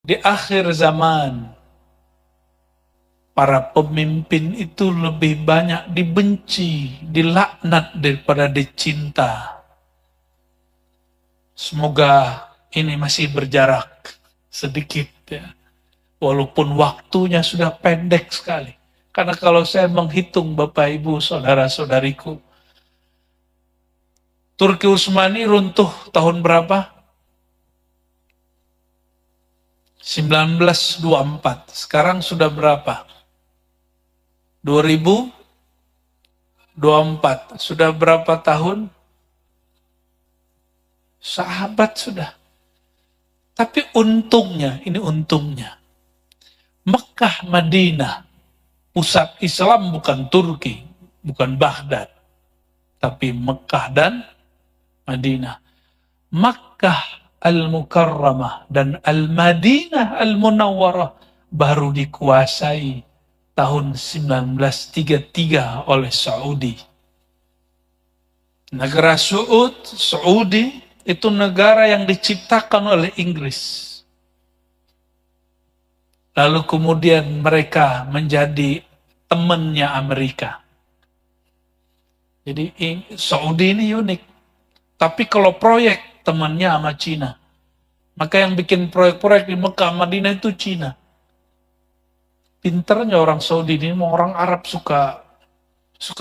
Di akhir zaman, para pemimpin itu lebih banyak dibenci, dilaknat daripada dicinta. Semoga ini masih berjarak sedikit ya. Walaupun waktunya sudah pendek sekali. Karena kalau saya menghitung Bapak Ibu saudara-saudariku, Turki Utsmani runtuh tahun berapa? 1924. Sekarang sudah berapa? 2024. Sudah berapa tahun? Sahabat sudah. Tapi untungnya, ini untungnya. Mekah, Madinah, pusat Islam bukan Turki, bukan Baghdad, tapi Mekah dan Madinah. Makkah Al-Mukarramah dan Al-Madinah Al-Munawwarah baru dikuasai tahun 1933 oleh Saudi. Negara Saudi itu negara yang diciptakan oleh Inggris. Lalu kemudian mereka menjadi temannya Amerika. Jadi Saudi ini unik. Tapi kalau proyek temannya sama Cina. Maka yang bikin proyek-proyek di Mekah, Madinah itu Cina. Pinternya orang Saudi ini, orang Arab suka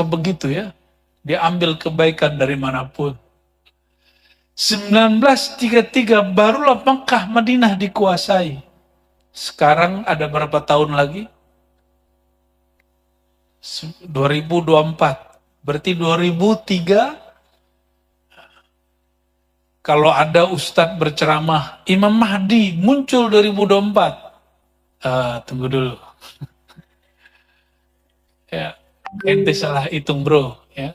begitu ya. Dia ambil kebaikan dari manapun. 1933 barulah Mekah, Madinah dikuasai. Sekarang ada berapa tahun lagi? 2024. Berarti 2003 kalau ada ustadz berceramah, Imam Mahdi muncul 2024. Tunggu dulu. Ya, ente salah hitung bro. Ya.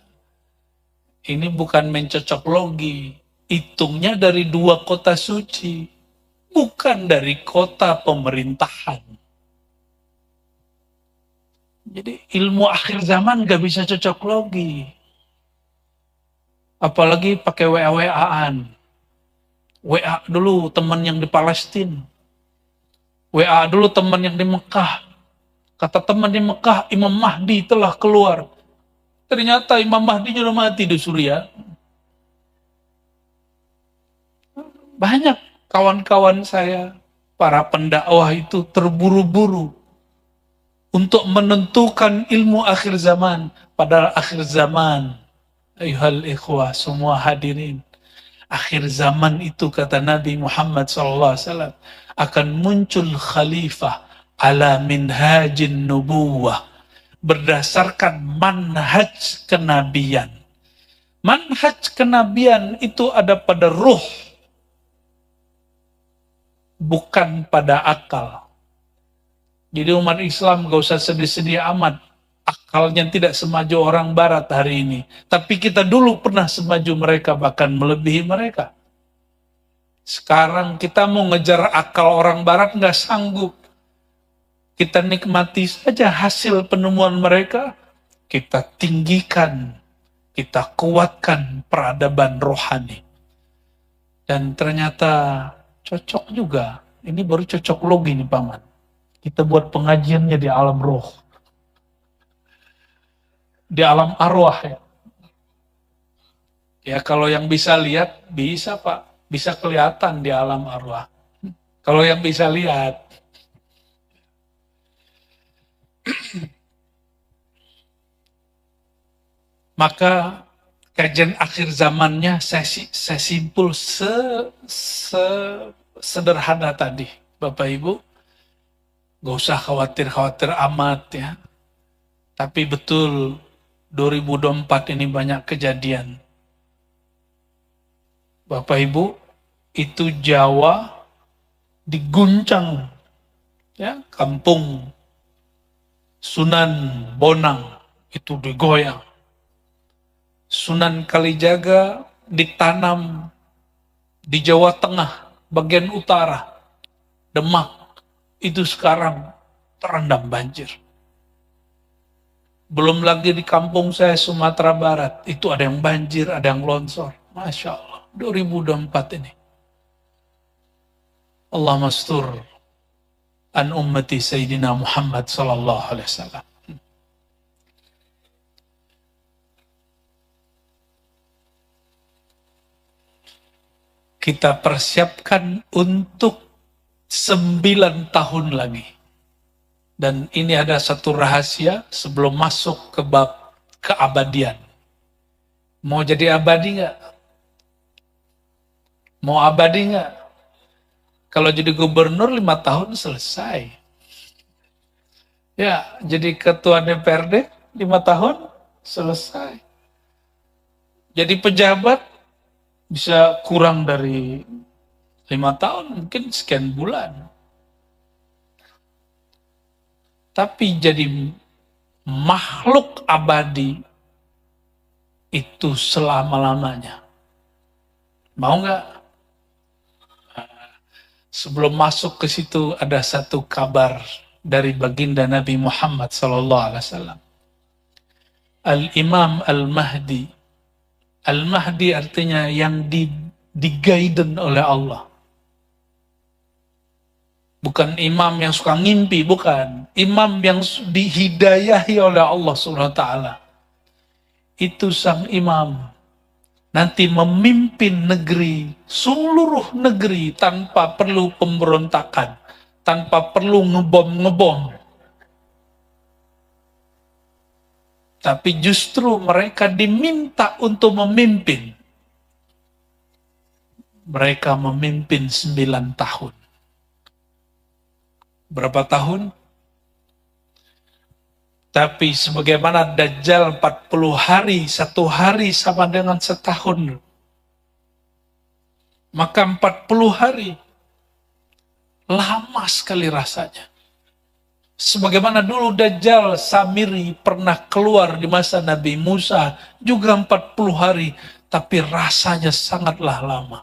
Ini bukan mencocok logi. Hitungnya dari 2 kota suci. Bukan dari kota pemerintahan. Jadi ilmu akhir zaman gak bisa cocok logi. Apalagi pakai WA-WA-an. WA dulu teman yang di Palestina. WA dulu teman yang di Mekah. Kata teman di Mekah, Imam Mahdi telah keluar. Ternyata Imam Mahdi sudah mati di Suriah. Banyak kawan-kawan saya, para pendakwah itu terburu-buru untuk menentukan ilmu akhir zaman. Padahal akhir zaman, ayuhal ikhwah, semua hadirin, akhir zaman itu kata Nabi Muhammad SAW akan muncul khalifah ala minhajin nubuwah berdasarkan manhaj kenabian. Manhaj kenabian itu ada pada ruh, bukan pada akal. Jadi umat Islam gak usah sedih-sedih amat. Akalnya tidak semaju orang barat hari ini. Tapi kita dulu pernah semaju mereka, bahkan melebihi mereka. Sekarang kita mau ngejar akal orang barat gak sanggup. Kita nikmati saja hasil penemuan mereka. Kita tinggikan, kita kuatkan peradaban rohani. Dan ternyata cocok juga. Ini baru cocok logi nih Paman. Kita buat pengajiannya di alam roh. Di alam arwah ya. Ya kalau yang bisa lihat, bisa Pak. Bisa kelihatan di alam arwah. Kalau yang bisa lihat. Maka kajian akhir zamannya saya simpul sederhana tadi. Bapak Ibu, gak usah khawatir-khawatir amat ya. Tapi betul 2024 ini banyak kejadian. Bapak Ibu, itu Jawa diguncang ya, kampung Sunan Bonang itu digoyang. Sunan Kalijaga ditanam di Jawa Tengah, bagian utara, Demak, itu sekarang terendam banjir. Belum lagi di kampung saya Sumatera Barat, itu ada yang banjir, ada yang longsor. Masya Allah, 2024 ini. Allah mastur. an ummati Sayyidina Muhammad sallallahu alaihi wasallam. Kita persiapkan untuk 9 tahun lagi. Dan ini ada satu rahasia sebelum masuk ke bab keabadian. Mau jadi abadi nggak? Mau abadi nggak? Kalau jadi gubernur 5 tahun selesai. Ya, jadi ketua DPRD 5 tahun selesai. Jadi pejabat bisa kurang dari 5 tahun, mungkin sekian bulan. Tapi jadi makhluk abadi itu selama-lamanya. Mau nggak? Sebelum masuk ke situ ada satu kabar dari baginda Nabi Muhammad SAW. Al-Imam Al-Mahdi. Al-Mahdi artinya yang di-guiden oleh Allah. Bukan imam yang suka ngimpi, bukan. Imam yang dihidayahi oleh Allah SWT. Itu sang imam. Nanti memimpin negeri, seluruh negeri tanpa perlu pemberontakan. Tanpa perlu ngebom-ngebom. Tapi justru mereka diminta untuk memimpin. Mereka memimpin 9 tahun. Berapa tahun? Tapi sebagaimana Dajjal 40 hari, 1 hari sama dengan setahun. Maka 40 hari. Lama sekali rasanya. Sebagaimana dulu Dajjal Samiri pernah keluar di masa Nabi Musa, juga 40 hari, tapi rasanya sangatlah lama.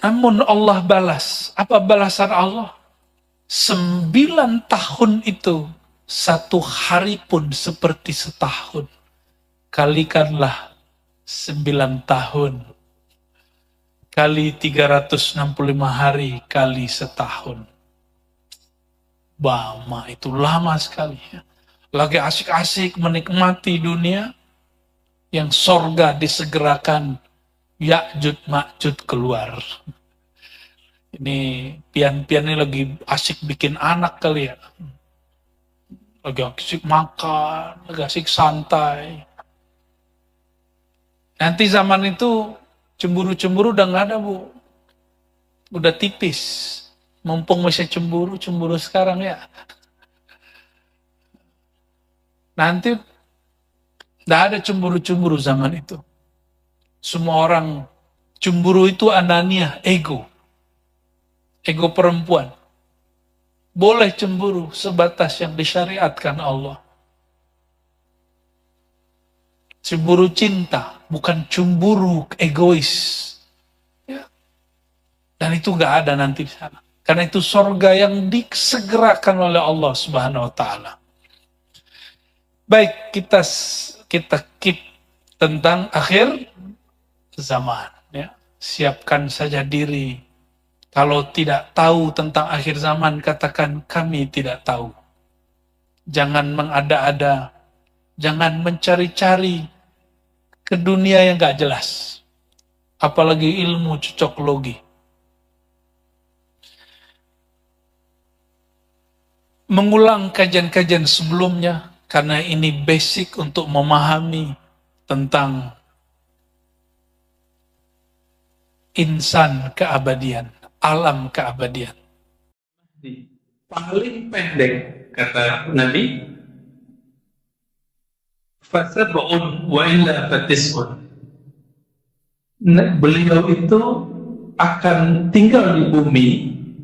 Namun Allah balas. Apa balasan Allah? 9 tahun itu, 1 hari pun seperti setahun. Kalikanlah 9 tahun. Kali 365 hari, kali setahun. Bama, itu lama sekali. Lagi asik-asik menikmati dunia, yang sorga disegerakan, Ya'jud Ma'jud keluar. Ini pian-pian ini lagi asik bikin anak kali ya. Lagi asik makan, lagi asik santai. Nanti zaman itu cemburu-cemburu udah nggak ada, Bu. Udah tipis. Mumpung masih cemburu sekarang ya. Nanti nggak ada cemburu-cemburu zaman itu. Semua orang cemburu itu anania, ego. Ego perempuan. Boleh cemburu sebatas yang disyariatkan Allah. Cemburu cinta, bukan cemburu egois. Ya. Dan itu nggak ada nanti di sana. Karena itu sorga yang disegerakan oleh Allah Subhanahu Wa Taala. Baik, kita keep tentang akhir zaman. Ya. Siapkan saja diri. Kalau tidak tahu tentang akhir zaman, katakan kami tidak tahu. Jangan mengada-ada. Jangan mencari-cari ke dunia yang gak jelas. Apalagi ilmu cocoklogi. Mengulang kajian-kajian sebelumnya, karena ini basic untuk memahami tentang insan keabadian. Alam keabadian. Paling pendek, kata Nabi, fasab'un wa illa fatis'un. Beliau itu akan tinggal di bumi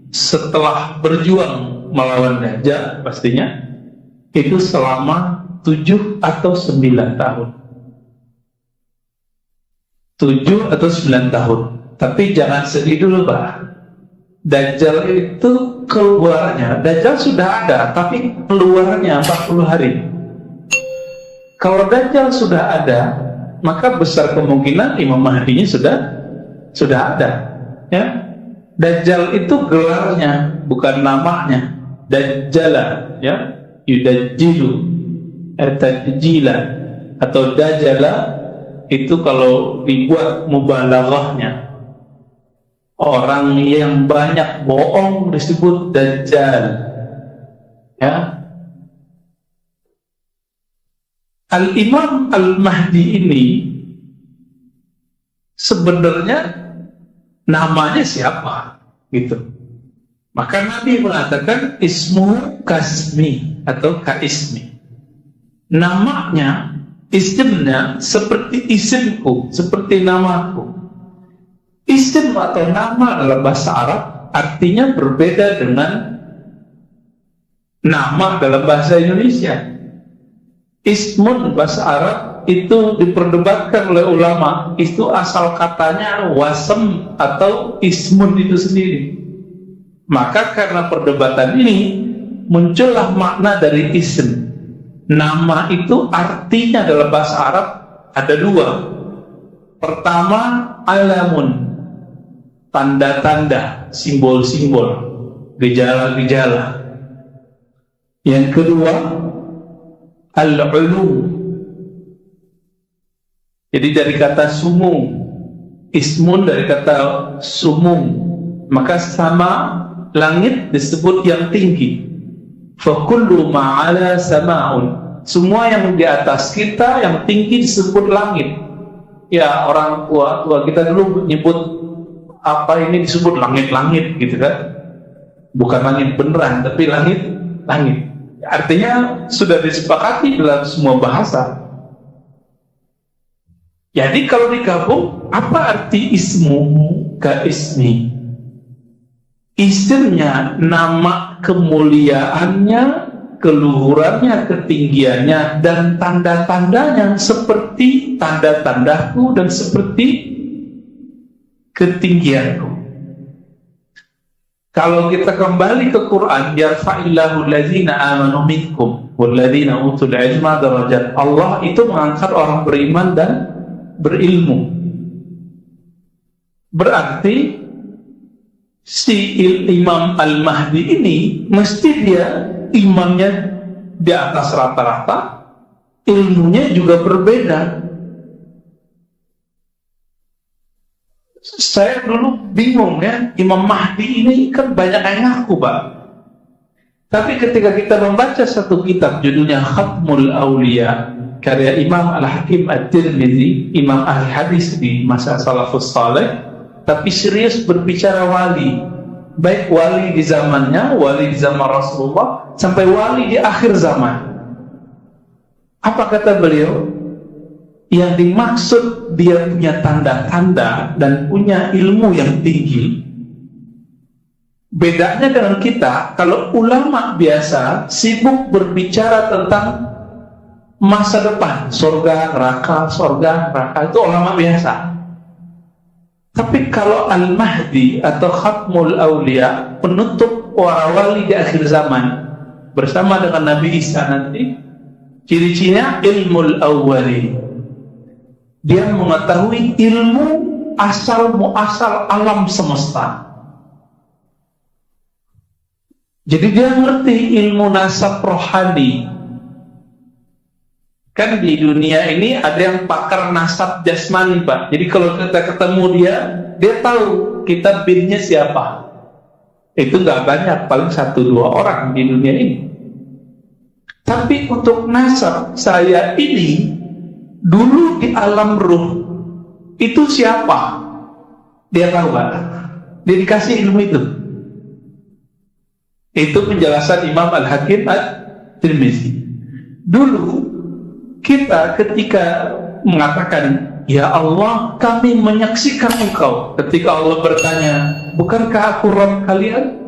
setelah berjuang melawan Dajjal, pastinya, itu selama 7 atau 9 tahun. 7 atau 9 tahun. Tapi jangan sedih dulu, Pak. Dajjal itu keluarnya, Dajjal sudah ada, tapi keluarnya 40 hari. Kalau Dajjal sudah ada, maka besar kemungkinan Imam Mahdinya sudah sudah ada, ya. Dajjal itu gelarnya, bukan namanya. Dajjala, ya, yudajjilu, tadjila, atau dajjala itu kalau dibuat mubalaghahnya, orang yang banyak bohong disebut dajjal, ya. Al-Imam Al-Mahdi ini sebenarnya namanya siapa? Gitu. Maka Nabi mengatakan ismu kasmi atau kaismi. Namanya, isimnya seperti isimku, seperti namaku. Isim atau nama dalam bahasa Arab artinya berbeda dengan nama dalam bahasa Indonesia. Ismun bahasa Arab itu diperdebatkan oleh ulama, itu asal katanya wasem atau ismun itu sendiri. Maka karena perdebatan ini muncullah makna dari ism. Nama itu artinya dalam bahasa Arab ada dua. Pertama, alamun, tanda-tanda, simbol-simbol, gejala-gejala. Yang kedua, al-ulum. Jadi dari kata sumung, ismun dari kata sumung, maka sama langit disebut yang tinggi. Fa kullu ma'ala sama'un. Semua yang di atas kita yang tinggi disebut langit. Ya, orang tua kita dulu nyebut apa ini disebut langit-langit gitu kan. Bukan langit beneran, tapi langit. Artinya sudah disepakati dalam semua bahasa. Jadi kalau digabung, apa arti ismu ka ismi? Isimnya nama kemuliaannya, keluhurannya, ketinggiannya, dan tanda-tandanya seperti tanda-tandaku dan seperti ketinggianku. Kalau kita kembali ke Quran, yarfa'illahu allazina amanu minkum walladzina utul ilma darajat. Allah itu mengangkat orang beriman dan berilmu. Berarti si Imam Al-Mahdi ini mesti dia imannya di atas rata-rata, ilmunya juga berbeda. Saya dulu bingung ya, Imam Mahdi ini kan banyak yang ngaku, Pak. Tapi ketika kita membaca satu kitab judulnya Khatmul Aulia, karya Imam Al-Hakim At-Tirmidzi, Imam ahli hadis di masa salafus saleh, tapi serius berbicara wali, baik wali di zamannya, wali di zaman Rasulullah, sampai wali di akhir zaman. Apa kata beliau? Yang dimaksud dia punya tanda-tanda dan punya ilmu yang tinggi. Bedanya dengan kita, kalau ulama biasa sibuk berbicara tentang masa depan, surga, neraka, itu ulama biasa. Tapi kalau Al-Mahdi atau Khatmul Aulia, penutup para wali di akhir zaman, bersama dengan Nabi Isa nanti, ciri-cirinya ilmul awwali. Dia mengetahui ilmu asal muasal alam semesta. Jadi dia ngerti ilmu nasab rohani. Kan di dunia ini ada yang pakar nasab jasmani, Pak. Jadi kalau kita ketemu dia tahu kita binnya siapa. Itu nggak banyak, paling 1-2 orang di dunia ini. Tapi untuk nasab saya ini, dulu di alam ruh itu siapa? Dia tahu, Pak. Dia dikasih ilmu itu. Itu penjelasan Imam Al-Hakim At-Tirmidzi. Dulu kita ketika mengatakan, ya Allah, kami menyaksikan Engkau. Ketika Allah bertanya, bukankah aku Rabb kalian?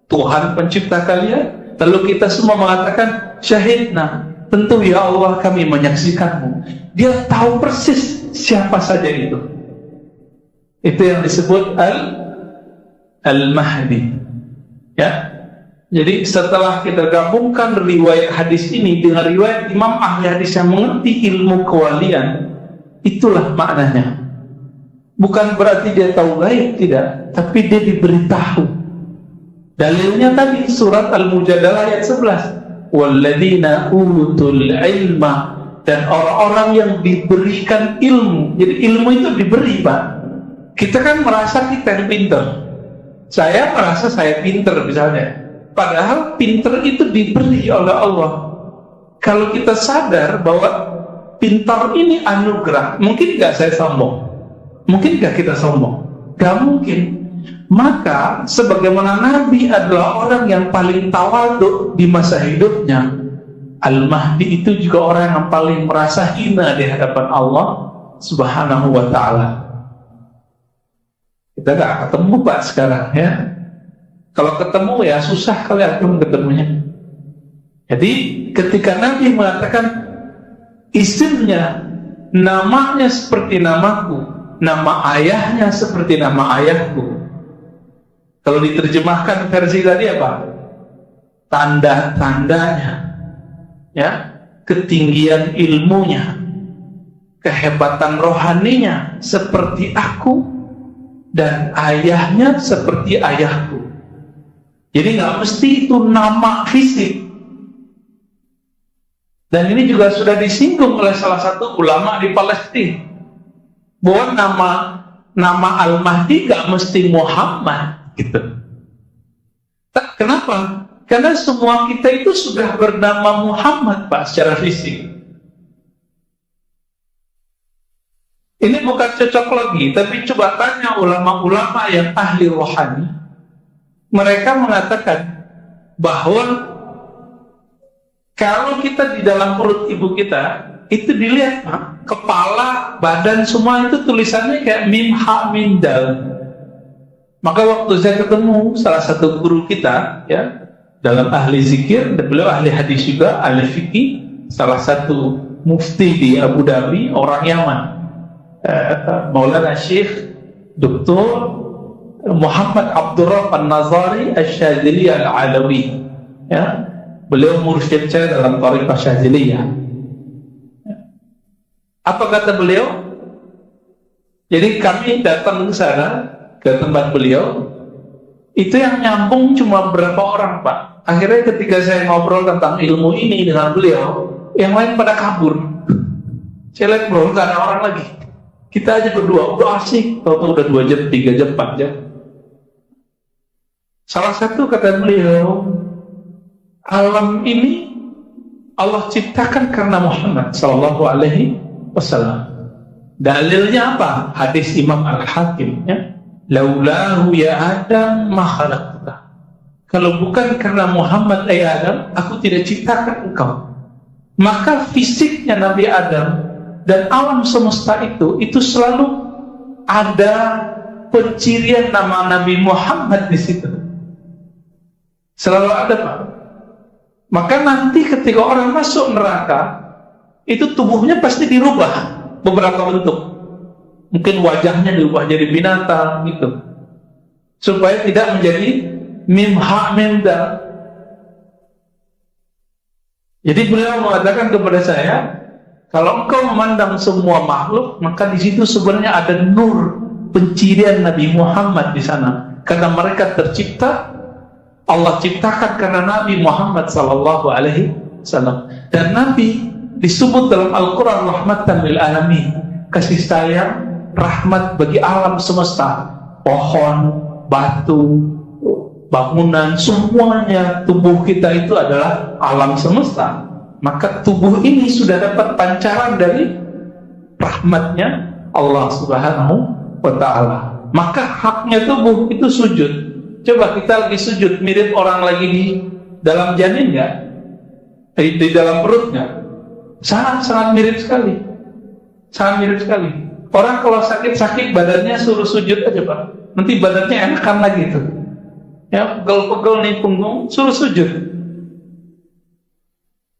Tuhan pencipta kalian? Lalu kita semua mengatakan, syahidna. Tentu ya Allah, kami menyaksikanmu. Dia tahu persis siapa saja itu. Itu yang disebut Al-Mahdi. Ya. Jadi setelah kita gabungkan riwayat hadis ini dengan riwayat imam ahli hadis yang mengerti ilmu kewalian, itulah maknanya. Bukan berarti dia tahu gaib, tidak, tapi dia diberitahu. Dalilnya tadi surat Al-Mujadalah ayat 11. Walladzina utul ilma, dan orang-orang yang diberikan ilmu. Jadi ilmu itu diberi, Pak. Kita kan merasa kita yang pinter. Saya merasa saya pinter misalnya. Padahal pinter itu diberi oleh Allah. Kalau kita sadar bahwa pintar ini anugerah, mungkin nggak saya sombong? Mungkin gak kita sombong? Gak mungkin. Maka sebagaimana Nabi adalah orang yang paling tawadhu di masa hidupnya, Al-Mahdi itu juga orang yang paling merasa hina di hadapan Allah Subhanahu wa ta'ala. Kita gak ketemu, Pak, sekarang ya. Kalau ketemu ya susah kali aku ketemunya. Jadi ketika Nabi mengatakan isimnya, namanya seperti namaku, nama ayahnya seperti nama ayahku. Kalau diterjemahkan versi tadi apa? Tanda-tandanya, ya, ketinggian ilmunya, kehebatan rohaninya seperti aku, dan ayahnya seperti ayahku. Jadi nggak mesti itu nama fisik. Dan ini juga sudah disinggung oleh salah satu ulama di Palestina, bahwa nama Al-Mahdi gak mesti Muhammad gitu. Kenapa? Karena semua kita itu sudah bernama Muhammad, Pak, secara fisik. Ini bukan cocok lagi, tapi coba tanya ulama-ulama yang ahli rohani. Mereka mengatakan bahwa kalau kita di dalam perut ibu kita, itu dilihat, Pak, kepala, badan, semua itu tulisannya kayak mim, ha, min, dal. Maka waktu saya ketemu salah satu guru kita, ya, dalam ahli zikir, dan beliau ahli hadis juga, ahli fikih, salah satu mufti di Abu Dhabi, orang Yaman, Maulana Syekh Dr. Muhammad Abdurrahman An-Nazari Asy-Syadzili Al-Alawi, ya, beliau mursyid saya dalam thariqah Syadziliyah. Apa kata beliau? Jadi kami datang ke sana, ke tempat beliau, itu yang nyambung cuma berapa orang, Pak. Akhirnya ketika saya ngobrol tentang ilmu ini dengan beliau, yang lain pada kabur. Saya lihat bro, gak ada orang lagi. Kita aja berdua, udah asik. Tahu-tahu udah 2 jam, 3 jam, 4 jam. Salah satu kata beliau, alam ini Allah ciptakan karena Muhammad Sallallahu Alaihi Wasallam. Dalilnya apa? Hadis Imam Al-Hakim, ya. Laulahu ya Adam ma khalaqtuka. Kalau bukan karena Muhammad Adam, aku tidak ciptakan engkau. Maka fisiknya Nabi Adam dan alam semesta itu selalu ada pencirian nama Nabi Muhammad di situ. Selalu ada, Pak. Maka nanti ketika orang masuk neraka, itu tubuhnya pasti dirubah beberapa bentuk. Mungkin wajahnya dirubah jadi binatang gitu, supaya tidak menjadi mim ha mim dal. Jadi beliau mengatakan kepada saya, kalau engkau memandang semua makhluk, maka di situ sebenarnya ada nur pencirian Nabi Muhammad di sana, karena mereka tercipta, Allah ciptakan karena Nabi Muhammad Sallallahu Alaihi Wasallam. Dan Nabi disebut dalam Al-Quran rahmatan lil alamin, kasih sayang, rahmat bagi alam semesta. Pohon, batu, bangunan, semuanya, tubuh kita itu adalah alam semesta. Maka tubuh ini sudah dapat pancaran dari rahmatnya Allah Subhanahu wa ta'ala. Maka haknya tubuh itu sujud. Coba kita lagi sujud, mirip orang lagi di dalam janin nggak? Di dalam perut nggak? Sangat mirip sekali. Sangat mirip sekali. Orang kalau sakit-sakit badannya suruh sujud aja, Pak. Nanti badannya enakan lagi tuh. Ya, pegel-pegel nih punggung, suruh sujud.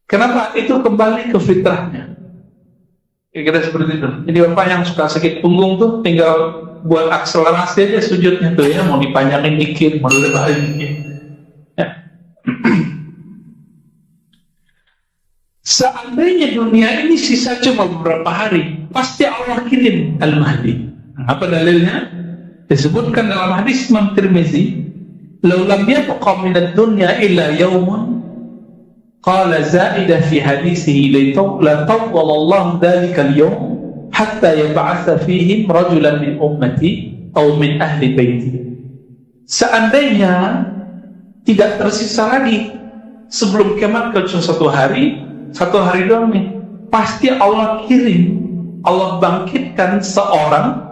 Kenapa? Itu kembali ke fitrahnya. Kira-kira seperti itu. Jadi Bapak yang suka sakit punggung tuh tinggal buat akselerasi aja sujudnya tuh ya, mau dipanjangin dikit, mau dilebarin dikit. Ya. Seandainya dunia ini sisa cuma beberapa hari, pasti Allah kirim Al-Mahdi. Apa dalilnya? Disebutkan dalam hadis Imam Tirmizi, "Lau lam yabqa min ad-dunya illa yawmun." Qala zaidah fi hadisihi la tawwala Allah dhalika al-yawm hatta yab'atha fihim rajulan min ummati atau min ahli baiti. Seandainya tidak tersisa lagi sebelum kiamat kecuali satu hari doang nih, pasti Allah kirim, Allah bangkitkan seorang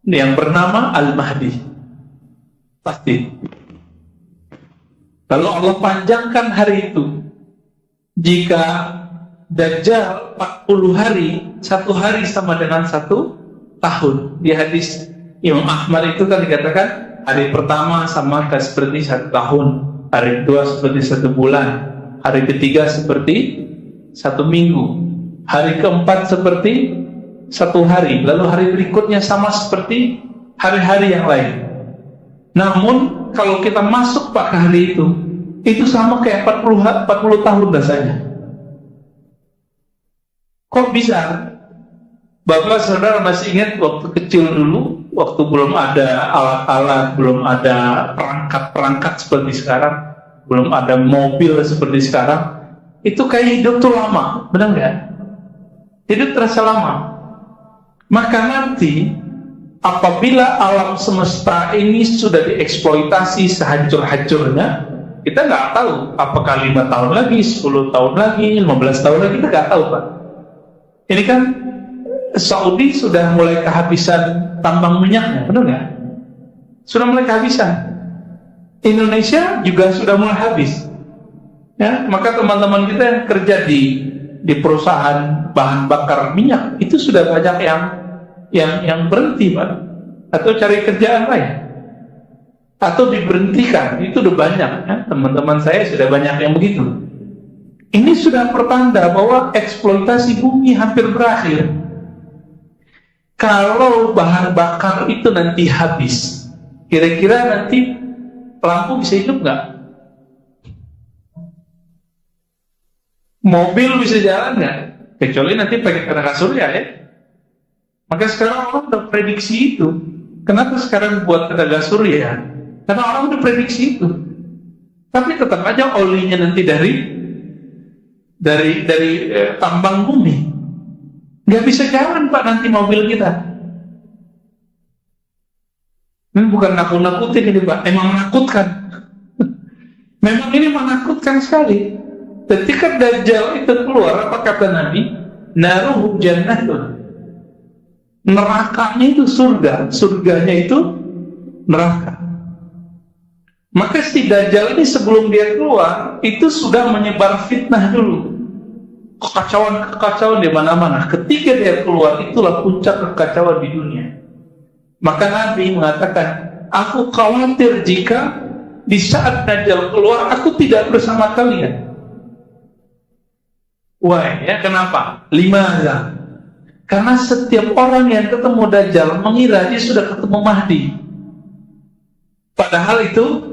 yang bernama Al-Mahdi. Pasti. Lalu Allah panjangkan hari itu. Jika Dajjal 40 hari, satu hari sama dengan 1 tahun. Di hadis Imam Ahmad itu kan dikatakan hari pertama sama seperti 1 tahun, hari kedua seperti 1 bulan, hari ketiga seperti 1 minggu, hari keempat seperti 1 hari, lalu hari berikutnya sama seperti hari-hari yang lain. Namun kalau kita masuk pada hari itu sama kayak 40 tahun rasanya. Kok bisa? Bapak saudara masih ingat waktu kecil dulu, waktu belum ada alat-alat, belum ada perangkat-perangkat seperti sekarang, belum ada mobil seperti sekarang, itu kayak hidup tuh lama, benar nggak? Hidup terasa lama. Maka nanti apabila alam semesta ini sudah dieksploitasi sehancur-hancurnya, kita nggak tahu apakah 5 tahun lagi, 10 tahun lagi, 15 tahun lagi, kita nggak tahu, Pak. Ini kan Saudi sudah mulai kehabisan tambang minyaknya, benar nggak? Sudah mulai kehabisan. Indonesia juga sudah mulai habis. Ya, maka teman-teman kita yang kerja di perusahaan bahan bakar minyak itu sudah banyak yang berhenti, Pak, atau cari kerjaan lain, atau diberhentikan. Itu udah banyak, ya. Teman-teman saya sudah banyak yang begitu. Ini sudah pertanda bahwa eksploitasi bumi hampir berakhir. Kalau bahan bakar itu nanti habis, kira-kira nanti lampu bisa hidup nggak? Mobil bisa jalan nggak? Kecuali nanti pakai tenaga surya, ya. Maka sekarang orang udah prediksi itu. Kenapa sekarang buat tenaga surya? Karena orang udah prediksi itu. Tapi tetap aja olinya nanti dari tambang bumi. Nggak bisa jalan, Pak, nanti mobil kita. Ini bukan nakut-nakutin ini, Pak. Emang menakutkan. Memang ini menakutkan sekali. Ketika Dajjal itu keluar, apa kata Nabi? Naruhu jannatun. Nerakanya itu surga, surganya itu neraka. Maka si Dajjal ini sebelum dia keluar itu sudah menyebar fitnah dulu, kekacauan di mana-mana. Ketika dia keluar, itulah puncak kekacauan di dunia. Maka Nabi mengatakan, aku khawatir jika di saat Dajjal keluar aku tidak bersama kalian. Wah, ya, kenapa? 5. Karena setiap orang yang ketemu Dajjal mengira dia sudah ketemu Mahdi, padahal itu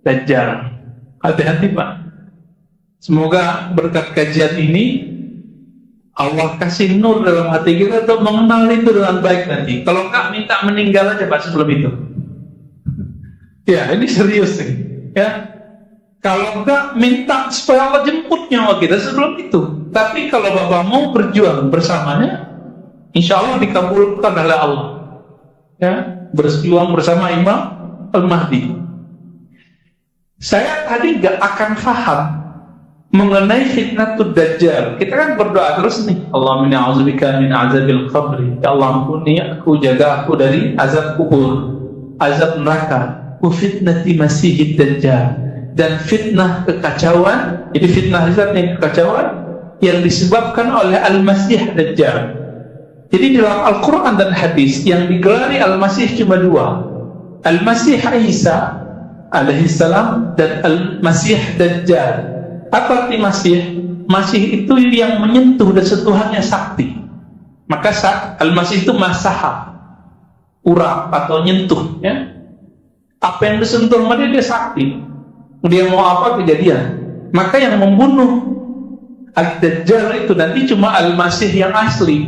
Dajjal. Hati-hati, Pak. Semoga berkat kajian ini Allah kasih nur dalam hati kita untuk mengenal itu dengan baik nanti. Kalau enggak, minta meninggal aja, Pak, sebelum itu. Ya, ini serius nih, ya. Kalau enggak, minta supaya Allah jemput nyawa kita sebelum itu. Tapi kalau Bapak mau berjuang bersamanya, insya Allah dikabulkan oleh Allah. Ya, berjuang bersama Imam Al-Mahdi. Saya tadi gak akan paham mengenai fitnatul Dajjal. Kita kan berdoa terus nih, Allahumma inni a'udzubika min azabil qabri. Ya Allah, ampuni aku, jaga aku dari azab kubur, azab neraka, wa fitnati masihid Dajjal, dan fitnah kekacauan. Jadi fitnah ini kekacauan yang disebabkan oleh Al-Masih Dajjal. Jadi dalam Al-Quran dan hadis yang digelari Al-Masih cuma 2, Al-Masih Isa alaihissalam dan Al-Masih Dajjal. Apa arti Masih? Masih itu yang menyentuh dan sentuhannya sakti. Maka Al-Masih itu masaha, urap atau nyentuh, ya. Apa yang disentuh sama dia sakti. Dia mau apa kejadian. Maka yang membunuh Ad-Dajjal itu nanti cuma Al-Masih yang asli.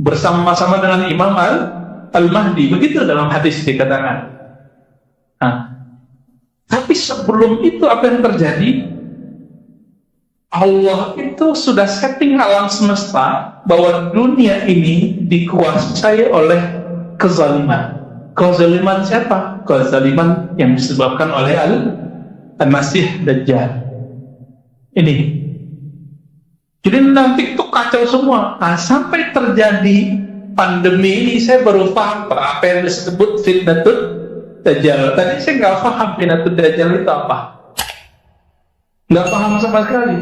bersama-sama dengan Imam Al-Mahdi. Begitu dalam hadis dikatakan. Nah, tapi sebelum itu apa yang terjadi? Allah itu sudah setting alam semesta bahwa dunia ini dikuasai oleh kezaliman. Kezaliman siapa? Kezaliman yang disebabkan oleh Al-Masih Dajjal. Ini. Jadi nanti itu kacau semua. Nah, sampai terjadi pandemi ini saya baru paham apa yang disebut fitnatul Dajjal. Tadi saya nggak paham fitnatul Dajjal itu apa. Nggak paham sama sekali.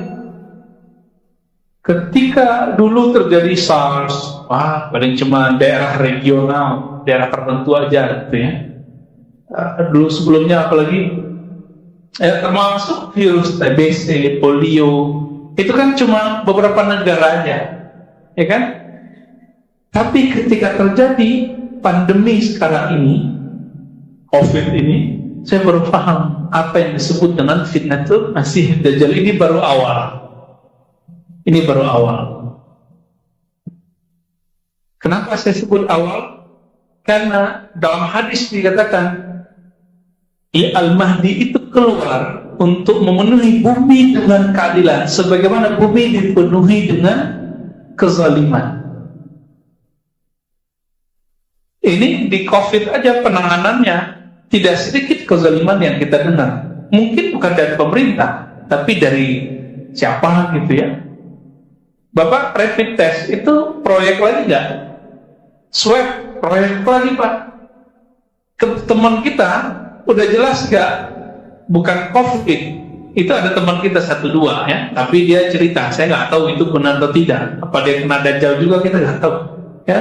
Ketika dulu terjadi SARS, paling cuma daerah regional, daerah tertentu aja gitu ya. Dulu sebelumnya apalagi termasuk virus TBC, polio, itu kan cuma beberapa negara aja, ya kan? Tapi ketika terjadi pandemi sekarang ini, COVID ini, saya baru paham apa yang disebut dengan fitnatul Masih Dajjal. Ini baru awal. Ini baru awal. Kenapa saya sebut awal? Karena dalam hadis dikatakan Al-Mahdi itu keluar untuk memenuhi bumi dengan keadilan, sebagaimana bumi dipenuhi dengan kezaliman. Ini di COVID aja penanganannya tidak sedikit kezaliman yang kita dengar. Mungkin bukan dari pemerintah, tapi dari siapa gitu ya. Bapak, rapid test itu proyek lagi nggak? Swab proyek lagi Pak. Teman kita udah jelas nggak? Bukan COVID. Itu ada teman kita 1-2 ya, tapi dia cerita, saya nggak tahu itu benar atau tidak. Apa dia kena Dajjal juga kita nggak tahu. Ya,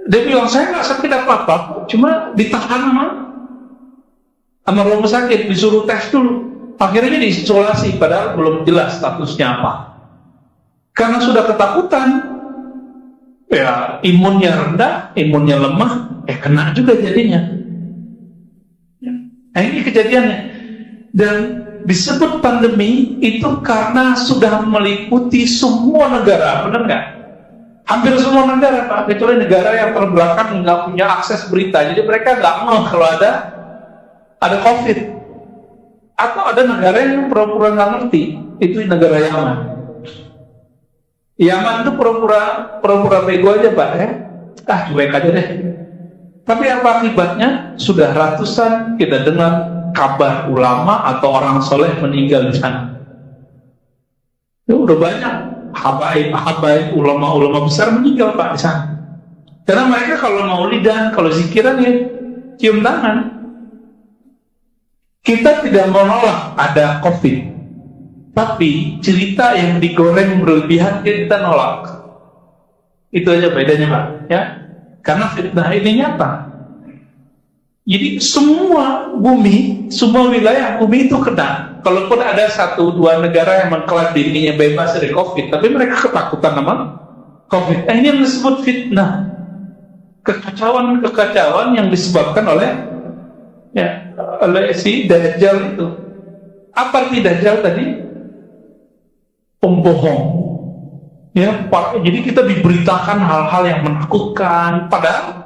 dia bilang saya nggak sakit apa-apa, cuma ditahan sama rumah sakit, disuruh tes dulu. Akhirnya diisolasi, padahal belum jelas statusnya apa. Karena sudah ketakutan, ya imunnya rendah, imunnya lemah, kena juga jadinya. Nah ini kejadiannya. Dan disebut pandemi itu karena sudah meliputi semua negara, benar nggak? Hampir semua negara Pak, kecuali negara yang terbelakang nggak punya akses berita. Jadi mereka nggak mau kalau ada COVID. Atau ada negara yang pura-pura nggak ngerti. Itu negara Yaman. Yaman itu pura-pura bego aja Pak ya. Cuek aja deh. Tapi apa akibatnya? Sudah ratusan kita dengar kabar ulama atau orang soleh meninggal di sana. Itu udah banyak habaib ulama-ulama besar meninggal Pak di sana. Karena mereka kalau maulidan, kalau zikiran ya cium tangan. Kita tidak menolak ada COVID, tapi cerita yang digoreng berlebihan kita nolak. Itu aja bedanya Pak ya. Karena fitnah ini nyata. Jadi semua bumi, semua wilayah bumi itu kena. Kalaupun ada 1-2 negara yang mengklaim dirinya bebas dari COVID, tapi mereka ketakutan sama COVID. Ini yang disebut fitnah. Kekacauan yang disebabkan oleh si Dajjal itu. Apa arti Dajjal tadi? Pembohong. Ya, jadi kita diberitakan hal-hal yang menakutkan. Padahal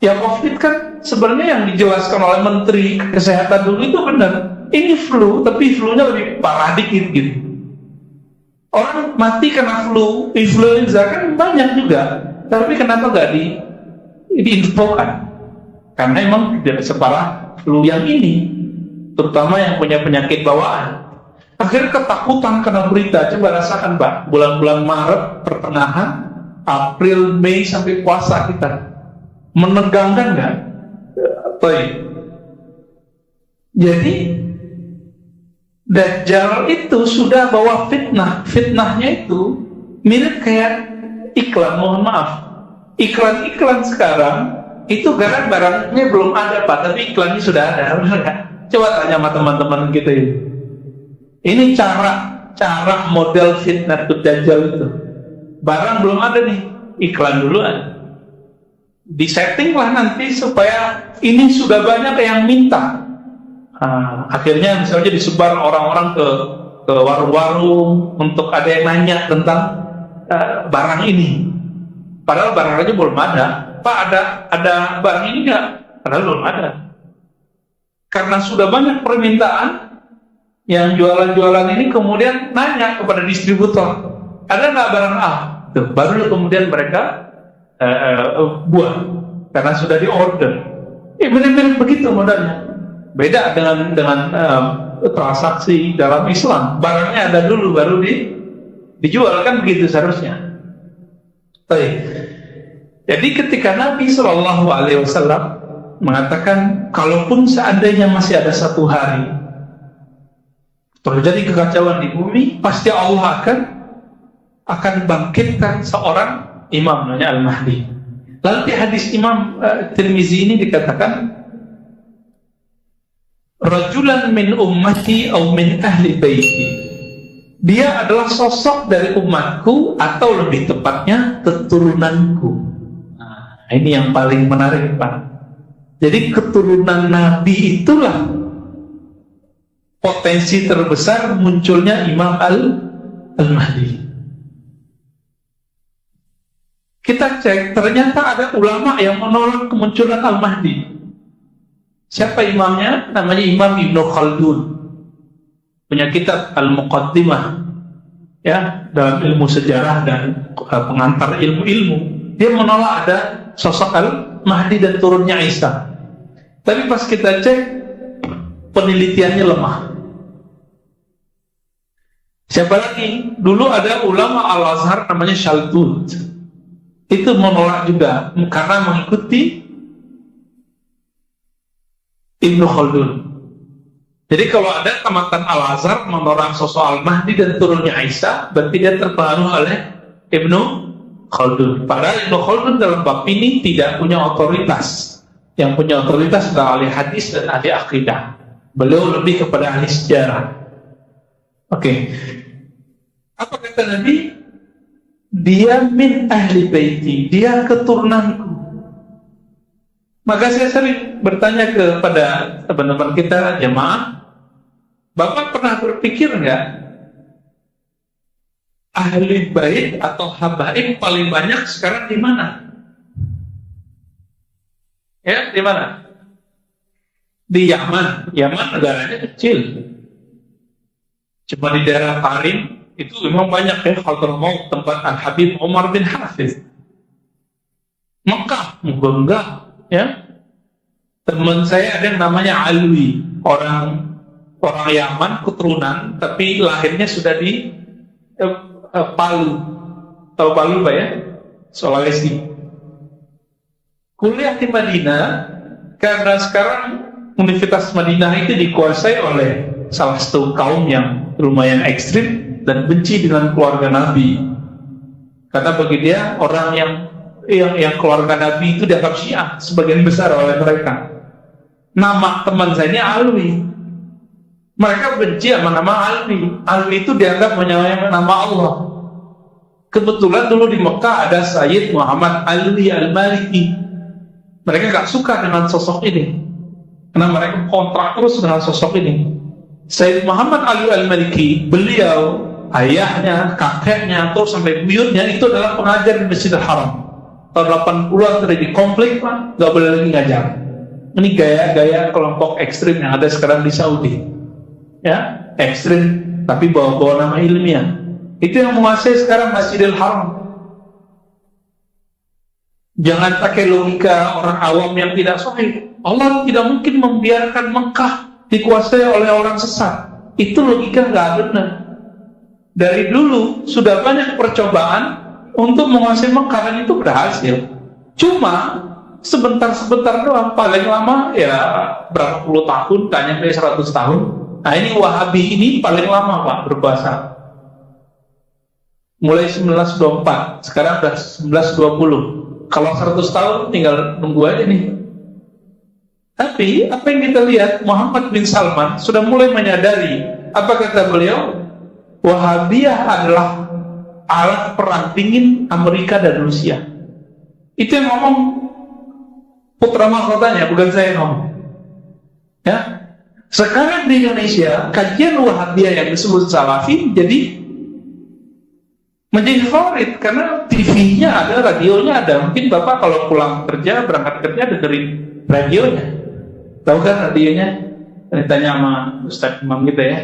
ya COVID kan sebenarnya yang dijelaskan oleh Menteri Kesehatan dulu itu benar. Ini flu, tapi flu-nya lebih parah dikit gitu. Orang mati karena influenza kan banyak juga. Tapi kenapa nggak diinfokan? Karena emang tidak separah flu yang ini, terutama yang punya penyakit bawaan. Akhirnya ketakutan karena berita. Coba rasakan Pak, bulan-bulan Maret, pertengahan, April, Mei sampai puasa kita. Menegangkan nggak? Jadi Dajjal itu sudah bawa fitnah. Fitnahnya itu mirip kayak iklan, mohon maaf. Iklan-iklan sekarang itu barang-barangnya belum ada Pak, tapi iklannya sudah ada. Coba tanya sama teman-teman kita ini. Ini cara model fitnah Dajjal itu. Barang belum ada nih, iklan duluan. Disetting lah nanti supaya ini sudah banyak yang minta. Akhirnya misalnya disebar orang-orang ke warung-warung untuk ada yang nanya tentang barang ini. Padahal barang aja belum ada. Pak, ada barang ini nggak? Padahal belum ada. Karena sudah banyak permintaan, yang jualan-jualan ini kemudian nanya kepada distributor, ada nggak barang A? Tuh, baru kemudian mereka buat, karena sudah di order. Benar-benar begitu modalnya. Beda dengan transaksi dalam Islam. Barangnya ada dulu baru dijual, kan begitu seharusnya. Baik. Jadi ketika Nabi Shallallahu Alaihi Wasallam mengatakan, kalaupun seandainya masih ada satu hari terjadi kekacauan di bumi, pasti Allah akan bangkitkan seorang imam namanya Al-Mahdi. Lalu di hadis Imam Tirmizi ini dikatakan, rajulan min ummati atau min ahli baiti. Dia adalah sosok dari umatku, atau lebih tepatnya keturunanku. Nah, ini yang paling menarik, Pak. Jadi keturunan Nabi itulah potensi terbesar munculnya Imam Al-Mahdi. Kita cek, ternyata ada ulama yang menolak kemunculan Al-Mahdi. Siapa imamnya? Namanya Imam Ibnu Khaldun. Punya kitab Al-Muqaddimah, ya, dalam ilmu sejarah dan pengantar ilmu-ilmu. Dia menolak ada sosok Al-Mahdi dan turunnya Isa. Tapi pas kita cek, penelitiannya lemah. Siapa lagi? Dulu ada ulama Al-Azhar namanya Shaltut. Itu menolak juga karena mengikuti Ibnu Khaldun. Jadi kalau ada tamatan Al-Azhar menolak sosok Al-Mahdi dan turunnya Isa, berarti dia terpengaruh oleh Ibnu Khaldun. Padahal Ibnu Khaldun dalam bab ini tidak punya otoritas. Yang punya otoritas adalah ahli hadis dan ahli akidah. Beliau lebih kepada ahli sejarah. Oke. Apa kata Nabi? Dia min ahli baiti, dia keturunanku. Maka saya sering bertanya kepada teman-teman kita jemaah, Bapak pernah berpikir nggak ahli bait atau habaib paling banyak sekarang di mana? Ya, di mana? Di Yaman. Yaman negaranya kecil. Cuma di daerah Tarim itu memang banyak ya, Hadramaut, tempat Al-Habib Umar bin Hafiz. Mekah, enggak, ya. Teman saya ada yang namanya Alwi, orang Yaman keturunan, tapi lahirnya sudah di Palu. Tahu Palu, Pak ya? Sulawesi. Kuliah di Madinah, karena sekarang Universitas Madinah itu dikuasai oleh salah satu kaum yang lumayan ekstrim dan benci dengan keluarga Nabi, karena bagi dia orang yang keluarga Nabi itu dianggap Syiah sebagian besar oleh mereka. Nama teman saya ini Alwi, mereka benci sama nama Alwi. Alwi itu dianggap menyamai nama Allah. Kebetulan dulu di Mekah ada Sayyid Muhammad Alwi Al-Maliki. Mereka gak suka dengan sosok ini, karena mereka kontrak terus dengan sosok ini. Sayyid Muhammad Alwi Al-Maliki, beliau, ayahnya, kakeknya, terus sampai buyutnya itu adalah pengajar di Masjidil Haram. Tahun 80-an terjadi konflik, Pak, nggak boleh lagi ngajar. Ini gaya-gaya kelompok ekstrim yang ada sekarang di Saudi, ya, ekstrim tapi bawa-bawa nama ilmiah. Itu yang menguasai sekarang Masjidil Haram. Jangan pakai logika orang awam yang tidak sahih. Allah tidak mungkin membiarkan Mekah dikuasai oleh orang sesat. Itu logika nggak benar. Dari dulu sudah banyak percobaan untuk menguasai Mekah dan itu berhasil. Cuma sebentar-sebentar doang, paling lama ya berapa puluh tahun, tak nyampe 100 tahun. Nah ini Wahabi ini paling lama, Pak, berkuasa. Mulai 1924, sekarang udah 1920. Kalau 100 tahun tinggal nunggu aja nih. Tapi apa yang kita lihat, Muhammad bin Salman sudah mulai menyadari. Apa kata beliau? Wahabiyah adalah alat perang dingin Amerika dan Rusia. Itu yang ngomong putra mahkotanya, bukan saya yang ngomong. Ya, sekarang di Indonesia kajian Wahabiyah yang disebut Salafi jadi menjadi favorit karena TV-nya ada, radionya ada. Mungkin Bapak kalau pulang kerja, berangkat kerja dengerin radionya. Tahu kan radionya? Ditanya sama Ustadz Imam gitu ya.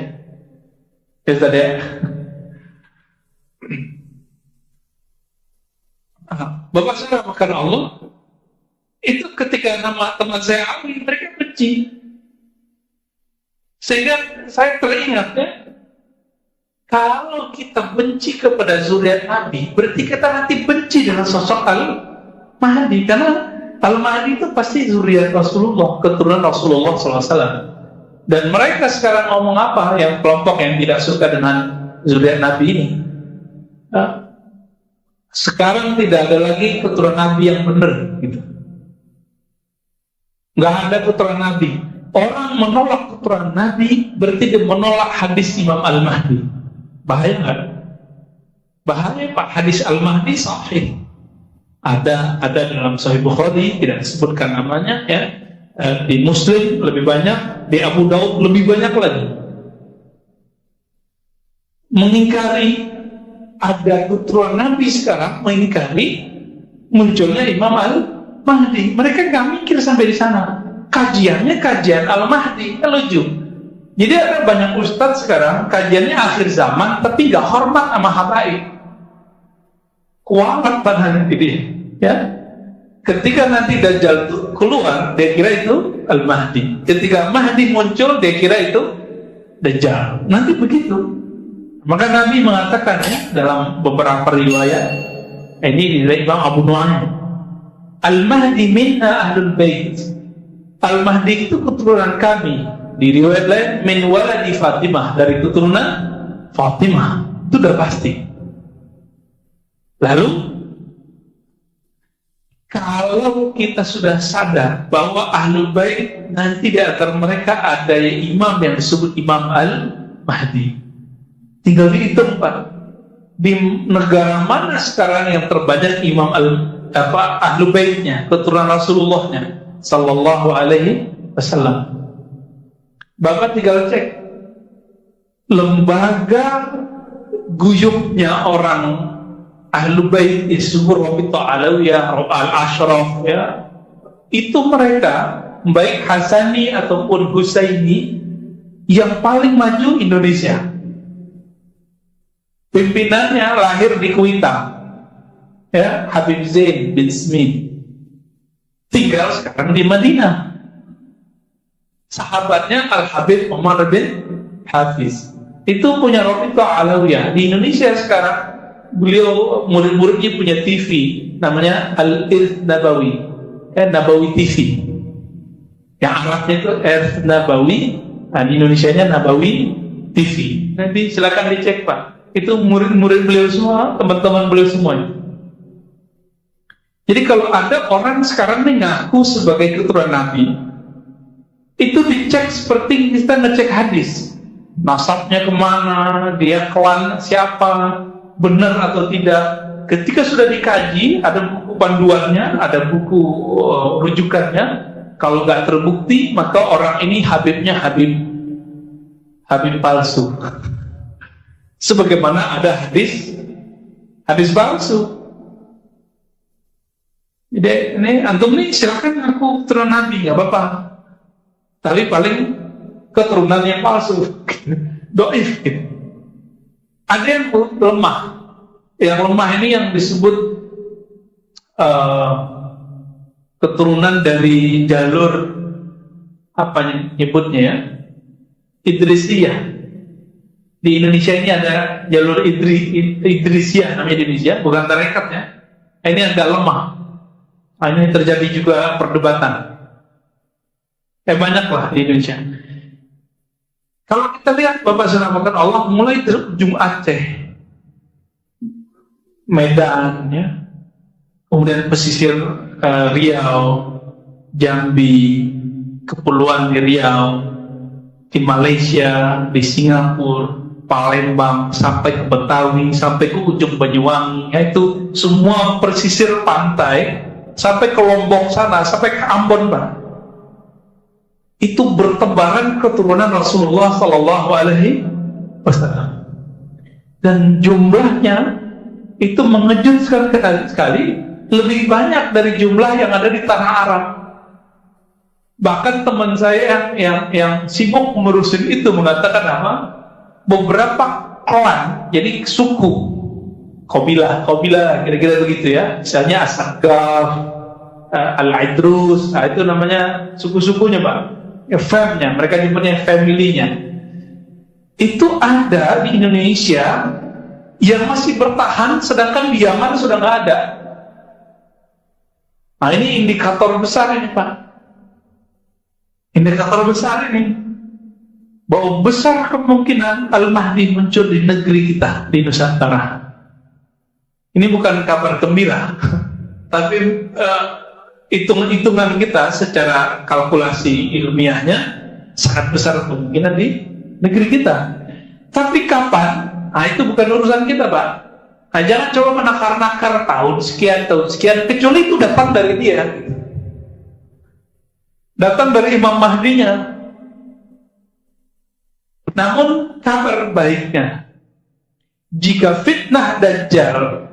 Ya Ustadz ya. Bapak saya makan Allah. Itu ketika nama teman saya Ali, mereka benci. Sehingga saya teringat ya, kalau kita benci kepada zuriat Nabi, berarti kita nanti benci dengan sosok Al-Mahdi. Karena Al-Mahdi itu pasti zuriat Rasulullah, keturunan Rasulullah SAW. Dan mereka sekarang ngomong apa, yang kelompok yang tidak suka dengan zuriat Nabi ini. Sekarang tidak ada lagi keturunan Nabi yang benar. Gitu. Nggak ada keturunan Nabi. Orang menolak keturunan Nabi, berarti dia menolak hadis Imam Al-Mahdi. Bahaya nggak? Bahaya Pak, hadis Al-Mahdi sahih. Ada dalam Sahih Bukhari, tidak disebutkan namanya ya. Di Muslim lebih banyak, di Abu Daud lebih banyak lagi. Mengingkari ada keturunan Nabi sekarang, mengingkari munculnya Imam Al-Mahdi. Mereka nggak mikir sampai di sana. Kajiannya kajian Al-Mahdi, lucu. Jadi ada banyak ustadz sekarang kajiannya akhir zaman, tapi nggak hormat sama habaib. Kualat padahal gitu ya. Ketika nanti Dajjal itu keluar, dia kira itu Al-Mahdi. Ketika Mahdi muncul, dia kira itu Dajjal. Nanti begitu. Maka Nabi mengatakan ya, dalam beberapa riwayat, ini dari Imam Abu Nu'aim, Al-Mahdi minna ahlul bait. Al-Mahdi itu keturunan kami. Di riwayat lain, min waladi Fatimah, dari keturunan Fatimah. Itu udah pasti. Lalu, kalau kita sudah sadar bahwa ahlul bait nanti di antara mereka ada imam yang disebut Imam Al-Mahdi, tinggal dihitung Pak, di negara mana sekarang yang terbanyak imam ahlul baitnya, keturunan Rasulullahnya Sallallahu Alaihi Wasallam. Bapak tinggal cek lembaga guyupnya orang Ahlul Bait, disebut Rabithah Alawiyah, Al-Ashraf ya. Itu mereka baik Hasani ataupun Husaini yang paling maju Indonesia. Pimpinannya lahir di Kuita. Ya, Habib Zain bin Smith. Tinggal sekarang di Madinah. Sahabatnya Al-Habib Umar bin Hafiz. Itu punya Rabithah Alawiyah. Di Indonesia sekarang beliau murid-muridnya punya TV namanya Al-Irth Nabawi, Nabawi TV. Yang Arabnya itu Irth Nabawi, nah di Indonesianya Nabawi TV. Nanti silakan dicek Pak. Itu murid-murid beliau semua, teman-teman beliau semua. Jadi kalau ada orang sekarang nih ngaku sebagai keturunan Nabi, itu dicek seperti kita ngecek hadis, nasabnya kemana, dia klan siapa, benar atau tidak. Ketika sudah dikaji, ada buku panduannya, ada buku rujukannya. Kalau nggak terbukti, maka orang ini Habibnya Habib palsu. Sebagaimana ada hadis palsu. Jadi ini antum nih silakan aku keturunan Nabi, nggak apa-apa. Tapi paling keturunan yang palsu, doif. Gitu. Ada yang lemah. Yang lemah ini yang disebut keturunan dari jalur apa nyebutnya ya, Idrisiyah. Di Indonesia ini ada jalur Idrisiyah namanya di Indonesia, bukan tarekat ya. Ini agak lemah. Ini terjadi juga perdebatan. Banyaklah di Indonesia. Kalau kita lihat Bapak Senamakan Allah mulai dari ujung Aceh, Medan, ya, kemudian pesisir Riau, Jambi, Kepulauan di Riau, di Malaysia, di Singapura, Palembang, sampai ke Betawi, sampai ke ujung Banyuwangi, yaitu semua pesisir pantai, sampai ke Lombok sana, sampai ke Ambon, Pak. Itu bertebaran keturunan Rasulullah Sallallahu Alaihi Wasallam, dan jumlahnya itu mengejutkan sekali, lebih banyak dari jumlah yang ada di tanah Arab. Bahkan teman saya yang sibuk ngurusin itu mengatakan apa? Beberapa klan, jadi suku, kabilah kira-kira begitu ya. Misalnya As-Saqqaf, Al-Idrus, itu namanya suku-sukunya Pak. Famnya, mereka nyebutnya family-nya. Itu ada di Indonesia yang masih bertahan, sedangkan di Yaman sudah nggak ada. Nah ini indikator besar ini Pak. Indikator besar ini bahwa besar kemungkinan Al-Mahdi muncul di negeri kita, di Nusantara. Ini bukan kabar gembira, tapi hitung-hitungan kita secara kalkulasi ilmiahnya sangat besar kemungkinan di negeri kita. Tapi kapan? Nah itu bukan urusan kita Pak. Nah jangan coba menakar-nakar tahun sekian, kecuali itu datang dari dia, datang dari Imam Mahdinya. Namun kabar baiknya, jika fitnah Dajjal,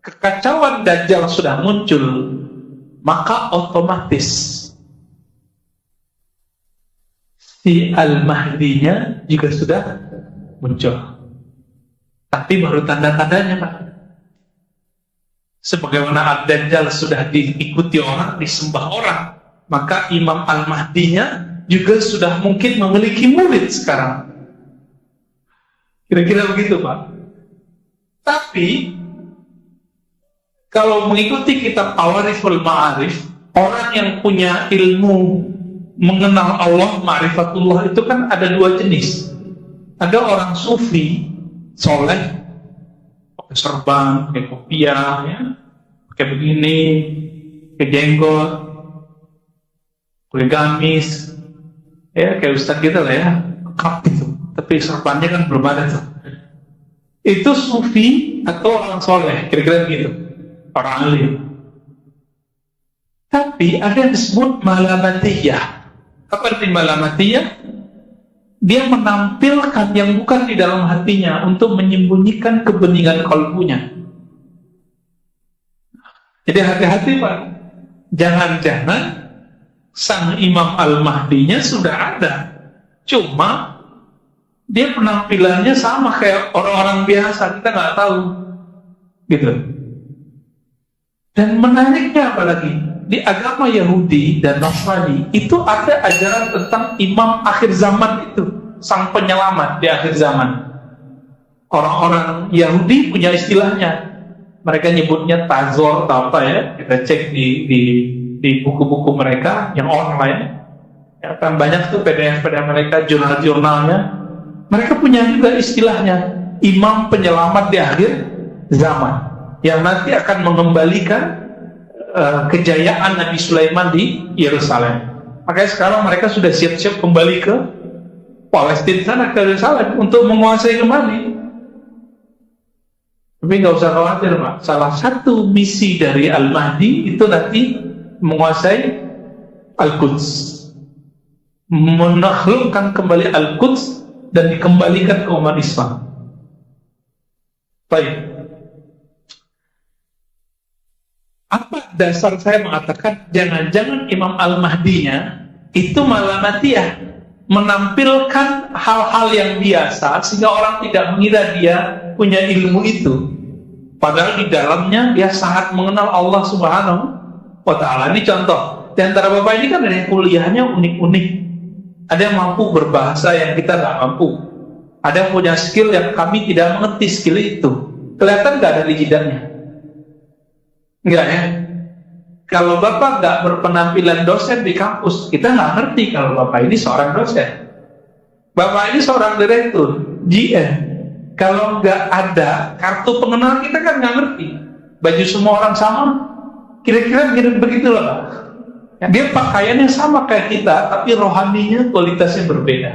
kekacauan Dajjal sudah muncul, maka otomatis si Al-Mahdinya juga sudah muncul. Tapi baru tanda-tandanya Pak. Sebagaimana Ad-Dajjal sudah diikuti orang, disembah orang, maka Imam Al-Mahdinya juga sudah mungkin memiliki murid sekarang. Kira-kira begitu Pak. Tapi kalau mengikuti kitab Awariful Ma'arif, orang yang punya ilmu mengenal Allah, ma'rifatullah, itu kan ada dua jenis. Ada orang sufi soleh, pakai serban, pakai kopiah, ya, pakai begini, pakai jenggot, pakai gamis, ya kayak ustaz kita lah ya, lengkap gitu. Tapi serbannya kan belum ada tuh. Itu sufi atau orang soleh, kira-kira begitu, orang alim. Tapi ada yang disebut malamatiyah. Apa arti malamatiyah? Dia menampilkan yang bukan di dalam hatinya untuk menyembunyikan kebeningan kalbunya. Jadi hati-hati Pak. Jangan-jangan sang Imam Al-Mahdinya sudah ada, cuma dia penampilannya sama kayak orang-orang biasa, kita nggak tahu gitu. Dan menariknya apalagi di agama Yahudi dan Nasrani itu ada ajaran tentang imam akhir zaman itu, sang penyelamat di akhir zaman. Orang-orang Yahudi punya istilahnya, mereka nyebutnya tazor atau apa ya, kita cek di buku-buku mereka yang online, ya kan banyak tuh PDF mereka, jurnal-jurnalnya. Mereka punya juga istilahnya imam penyelamat di akhir zaman, yang nanti akan mengembalikan kejayaan Nabi Sulaiman di Yerusalem. Makanya sekarang mereka sudah siap-siap kembali ke Palestina sana, ke Yerusalem untuk menguasai kembali. Tapi nggak usah khawatir Pak, salah satu misi dari Al-Mahdi itu nanti menguasai Al-Quds, menaklukkan kembali Al-Quds dan dikembalikan ke umat Islam. Baik. Apa dasar saya mengatakan jangan-jangan Imam Al-Mahdinya itu malamatiyah, menampilkan hal-hal yang biasa sehingga orang tidak mengira dia punya ilmu itu, padahal di dalamnya dia sangat mengenal Allah Subhanahu wa Ta'ala. Ini contoh di antara Bapak ini kan ada yang kuliahnya unik-unik, ada yang mampu berbahasa yang kita nggak mampu, ada yang punya skill yang kami tidak mengerti skill itu. Kelihatan nggak dari jidatnya? Enggak ya? Kalau Bapak nggak berpenampilan dosen di kampus, kita nggak ngerti kalau Bapak ini seorang dosen. Bapak ini seorang direktur, GM. Kalau nggak ada kartu pengenal, kita kan nggak ngerti. Baju semua orang sama, kira-kira begitu loh Pak. Dia pakaiannya sama kayak kita, tapi rohaninya kualitasnya berbeda.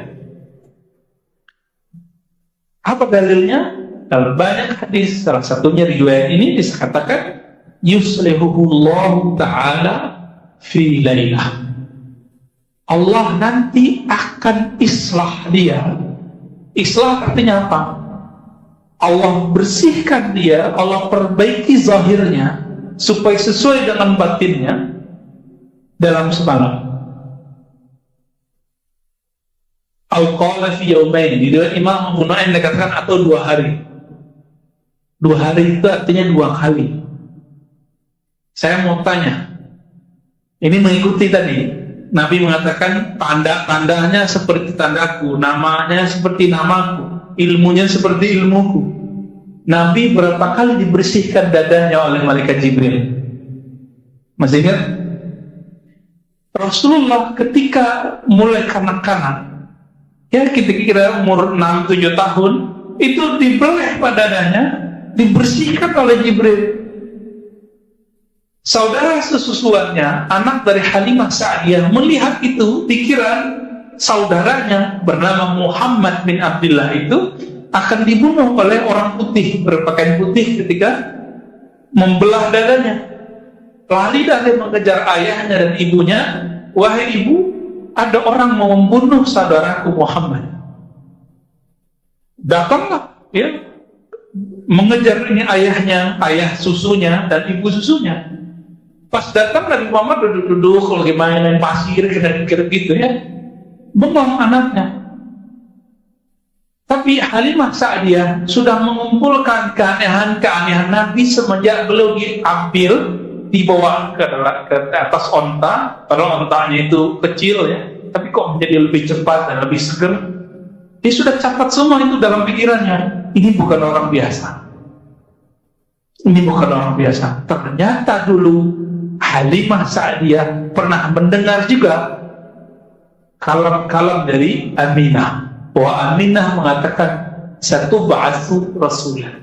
Apa dalilnya? Dalam banyak hadis, salah satunya riwayat ini dikatakan yuslihuhullahu ta'ala fi lailah. Allah nanti akan islah dia. Islah artinya apa? Allah bersihkan dia, Allah perbaiki zahirnya supaya sesuai dengan batinnya dalam semalam. Al-Qala fi yawmain, di dalam Imam Abu Nu'aim dikatakan atau 2 hari. 2 hari itu artinya 2 kali. Saya mau tanya, ini mengikuti tadi, Nabi mengatakan tanda-tandanya seperti tandaku, namanya seperti namaku, ilmunya seperti ilmuku. Nabi berapa kali dibersihkan dadanya oleh malaikat Jibril? Masih ingat? Rasulullah ketika mulai kanak-kanak, ya kira-kira umur 6-7 tahun, itu dibelah dadanya, dibersihkan oleh Jibril. Saudara sesusuannya, anak dari Halimah Sa'diyah, melihat itu, pikiran saudaranya bernama Muhammad bin Abdullah itu akan dibunuh oleh orang putih, berpakaian putih ketika membelah dadanya. Lari dari mengejar ayahnya dan ibunya, wahai ibu, ada orang mau membunuh saudaraku Muhammad. Datanglah, ya, mengejar ini ayahnya, ayah susunya dan ibu susunya. Pas datang Nabi Muhammad duduk-duduk, lagi main pasir, kira-kira gitu ya, bengong anaknya. Tapi Halimah Sa'diyah sudah mengumpulkan keanehan-keanehan Nabi semenjak beliau diambil, dibawa ke atas onta. Padahal ontanya itu kecil ya, tapi kok menjadi lebih cepat dan lebih seger. Dia sudah catat semua itu dalam pikirannya. Ini bukan orang biasa. Ini bukan orang biasa. Ternyata dulu Halimah Sa'diyah pernah mendengar juga kalam-kalam dari Aminah. Bahwa Aminah mengatakan, satu ba'atsu rasulah,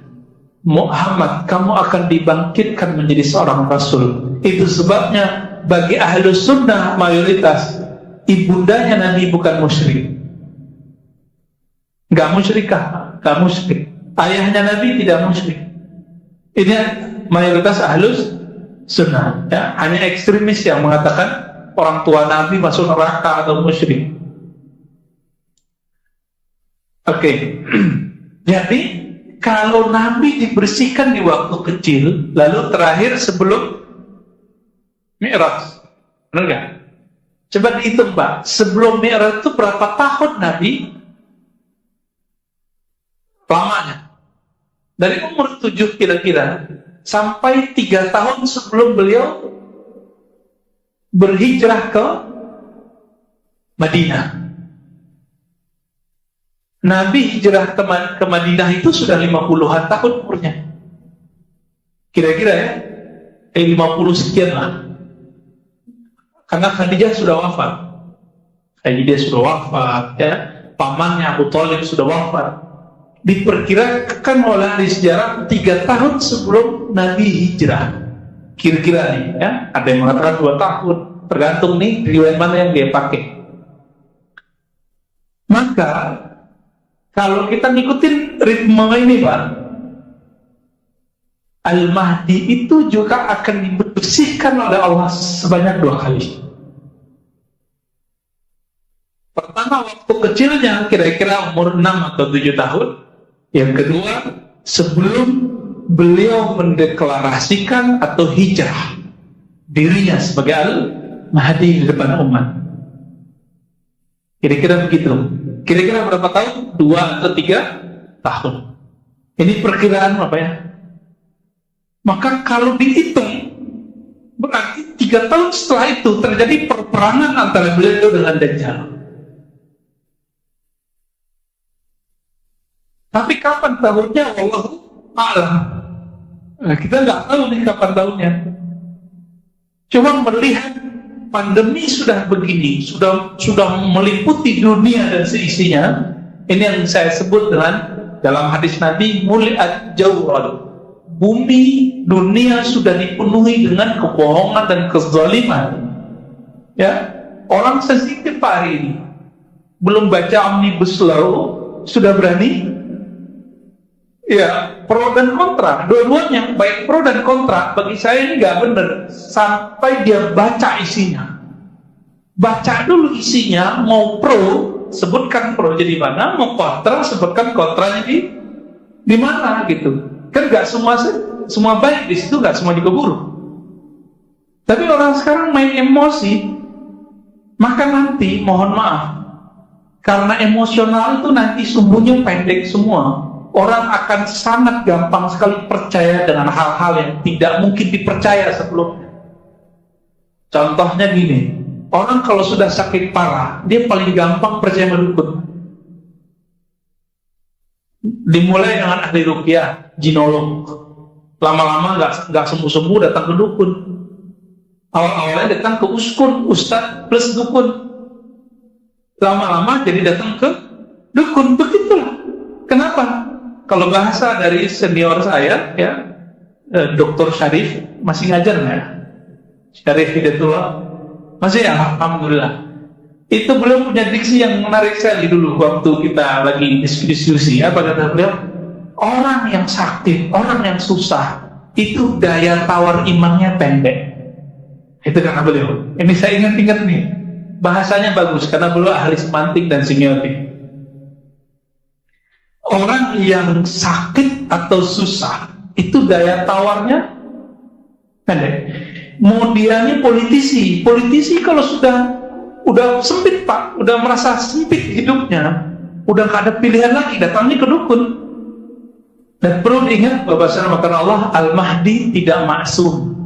Muhammad, kamu akan dibangkitkan menjadi seorang rasul. Itu sebabnya bagi ahlu sunnah mayoritas, ibundanya Nabi bukan musyrik. Gak musyrikah? Gak musyrik. Ayahnya Nabi tidak musyrik. Ini mayoritas ahlus sunnah ya. Hanya ekstremis yang mengatakan orang tua Nabi masuk neraka atau musyrik. Oke. Jadi kalau Nabi dibersihkan di waktu kecil, lalu terakhir sebelum Mi'raj, benar gak? Coba dihitung Pak, sebelum Mi'raj itu berapa tahun Nabi lamanya? Dari umur 7 kira-kira sampai 3 tahun sebelum beliau berhijrah ke Madinah. Nabi hijrah ke Madinah itu sudah 50-an tahun umurnya. Kira-kira ya, 50 sekian lah. Karena Khadijah sudah wafat. Khadijah sudah wafat ya. Pamannya Abu Thalib sudah wafat. Diperkirakan oleh ahli sejarah 3 tahun sebelum Nabi hijrah. Kira-kira nih ya, ada yang mengatakan 2 tahun, tergantung nih riwayat mana yang dia pakai. Maka kalau kita ngikutin ritme ini Pak, Al-Mahdi itu juga akan dibersihkan oleh Allah sebanyak 2 kali. Pertama waktu kecilnya, kira-kira umur 6 atau 7 tahun. Yang kedua, sebelum beliau mendeklarasikan atau hijrah dirinya sebagai Al-Mahdi di depan umat. Kira-kira begitu. Kira-kira berapa tahun? 2 atau 3 tahun. Ini perkiraan apa ya? Maka kalau dihitung, berarti 3 tahun setelah itu terjadi perperangan antara beliau dengan Dajjal. Tapi kapan tahunnya? Wallahu a'lam. Nah, kita nggak tahu nih kapan tahunnya. Cuma melihat pandemi sudah begini, sudah meliputi dunia dan seisinya. Ini yang saya sebut dengan dalam hadis Nabi, muli'at jawrad. Bumi dunia sudah dipenuhi dengan kebohongan dan kezaliman. Ya, orang sensitif hari ini belum baca Omnibus Law sudah berani. Ya, pro dan kontra, dua-duanya baik pro dan kontra. Bagi saya ini nggak benar sampai dia baca isinya. Baca dulu isinya, mau pro sebutkan pro jadi mana, mau kontra sebutkan kontranya Di mana gitu? Kan nggak semua baik di situ, nggak semua juga buruk. Tapi orang sekarang main emosi, maka nanti mohon maaf, karena emosional itu nanti sumbunya pendek semua. Orang akan sangat gampang sekali percaya dengan hal-hal yang tidak mungkin dipercaya sebelumnya. Contohnya gini, orang kalau sudah sakit parah, dia paling gampang percaya sama dukun. Dimulai dengan ahli ruqyah, jinolog. Lama-lama nggak sembuh-sembuh datang ke dukun. Awal-awalnya datang ke uskun, ustadz plus dukun. Lama-lama jadi datang ke dukun. Begitulah. Kenapa? Kalau bahasa dari senior saya, ya, Dr. Syarif masih ngajar nggak? Syarif Hidayatullah masih ya, alhamdulillah. Itu beliau punya diksi yang menarik sekali dulu waktu kita lagi diskusi. Apa kata beliau? Orang yang sakit, orang yang susah, itu daya tawar imannya pendek. Itu kata beliau. Ini saya ingat-ingat nih. Bahasanya bagus karena beliau ahli semantik dan semiotik. Orang yang sakit atau susah, itu daya tawarnya pendek. Mau dia nih politisi kalau udah sempit Pak, udah merasa sempit hidupnya, udah gak ada pilihan lagi, datangnya ke dukun. Dan perlu diingat bahwasanya maka Allah Al-Mahdi tidak maksum,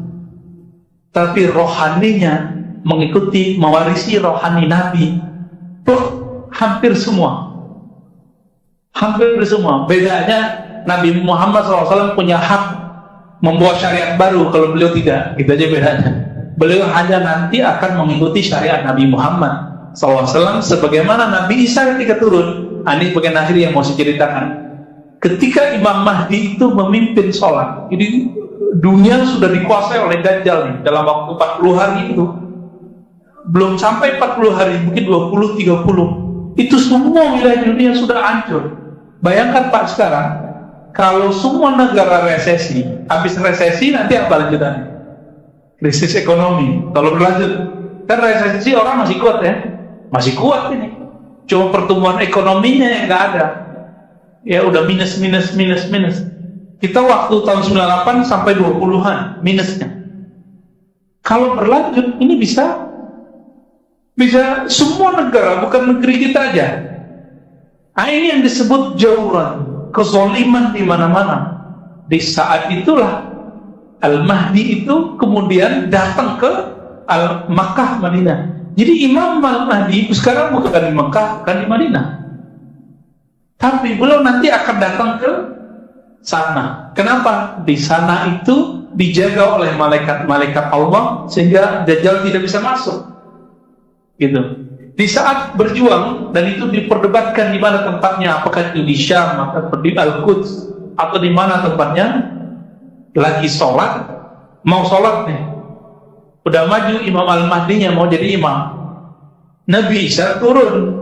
tapi rohaninya mengikuti, mewarisi rohani Nabi. Hampir semua. Bedanya Nabi Muhammad SAW punya hak membawa syariat baru, kalau beliau tidak. Gitu aja bedanya. Beliau hanya nanti akan mengikuti syariat Nabi Muhammad SAW sebagaimana Nabi Isa ketika turun. Ini bagian akhir yang mau saya ceritakan. Ketika Imam Mahdi itu memimpin sholat, jadi dunia sudah dikuasai oleh Dajjal nih, dalam waktu 40 hari itu. Belum sampai 40 hari, mungkin 20-30. Itu semua wilayah dunia sudah hancur. Bayangkan Pak sekarang, kalau semua negara resesi, habis resesi nanti apa lanjutannya? Krisis ekonomi. Kalau berlanjut, kan resesi orang masih kuat ya, masih kuat ini. Cuma pertumbuhan ekonominya yang nggak ada. Ya udah minus. Kita waktu tahun 98 sampai 20-an minusnya. Kalau berlanjut, ini bisa semua negara, bukan negeri kita aja. Nah, ini yang disebut jauran, kezaliman di mana-mana. Di saat itulah Al-Mahdi itu kemudian datang ke Makkah, Madinah. Jadi Imam Al-Mahdi itu sekarang bukan di Makkah, bukan di Madinah. Tapi beliau nanti akan datang ke sana. Kenapa? Di sana itu dijaga oleh malaikat Allah sehingga Dajjal tidak bisa masuk. Gitu. Di saat berjuang dan itu diperdebatkan di mana tempatnya, apakah itu di Syam atau di Al-Quds atau di mana tempatnya, lagi sholat, mau sholat nih, udah maju Imam Al-Mahdinya mau jadi imam, Nabi Isa turun.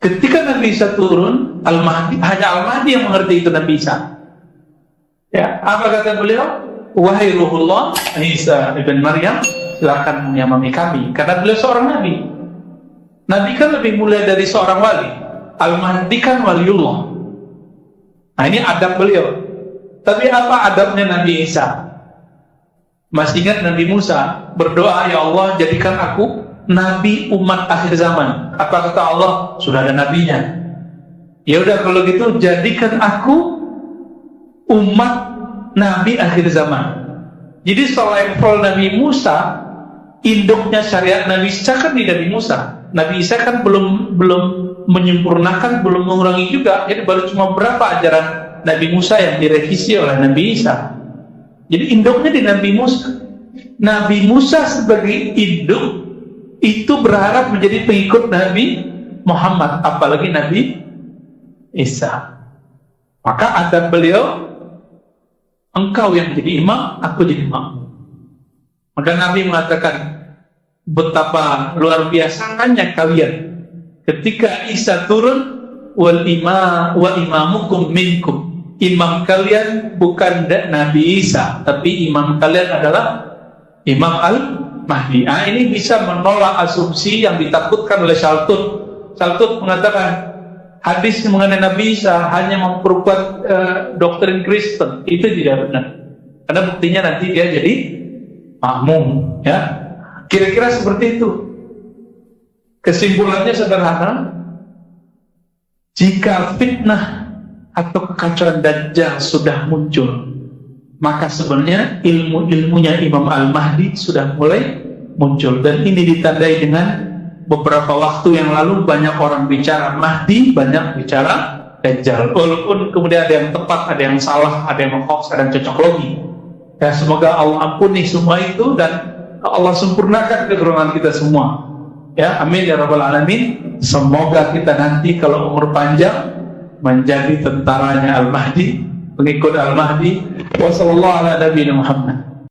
Ketika Nabi Isa turun, Al-Mahdi, hanya Al-Mahdi yang mengerti itu Nabi Isa. Ya, apa kata beliau? Wahai Ruhullah Isa ibn Maryam, silakan menyamami kami, karena beliau seorang nabi. Nabi kan lebih mulia dari seorang wali. Al-Mahdi kan waliullah. Nah, ini adab beliau. Tapi apa adabnya Nabi Isa? Masih ingat Nabi Musa berdoa, ya Allah jadikan aku nabi umat akhir zaman. Apa kata Allah? Sudah ada nabinya. Ya udah kalau gitu jadikan aku umat nabi akhir zaman. Jadi selevel Nabi Musa, induknya syariat Nabi Isa kan di Nabi Musa. Nabi Isa kan belum menyempurnakan, belum mengurangi juga. Jadi baru cuma berapa ajaran Nabi Musa yang direvisi oleh Nabi Isa. Jadi induknya di Nabi Musa. Nabi Musa sebagai induk itu berharap menjadi pengikut Nabi Muhammad, apalagi Nabi Isa. Maka adab beliau, engkau yang jadi imam, aku jadi imam. Maka Nabi mengatakan, betapa luar biasanya kalian ketika Isa turun, wa imamukum minkum. Imam kalian bukan Nabi Isa, tapi imam kalian adalah Imam Al-Mahdi. Ini bisa menolak asumsi yang ditakutkan oleh Shaltut. Shaltut mengatakan, hadis mengenai Nabi Isa hanya memperkuat doktrin Kristen, itu tidak benar. Karena buktinya nanti dia jadi makmum, ya. Kira-kira seperti itu. Kesimpulannya sederhana, jika fitnah atau kekacauan Dajjal sudah muncul, maka sebenarnya ilmu-ilmunya Imam Al-Mahdi sudah mulai muncul. Dan ini ditandai dengan beberapa waktu yang lalu banyak orang bicara Mahdi, banyak bicara Dajjal. Walaupun kemudian ada yang tepat, ada yang salah, ada yang hoax, ada yang cocok logi. Ya, semoga Allah ampuni semua itu dan Allah sempurnakan kekurangan kita semua. Ya, amin ya rabbal alamin. Semoga kita nanti kalau umur panjang menjadi tentaranya Al-Mahdi, pengikut Al-Mahdi. Wassallallahu ala nabiyina Muhammad.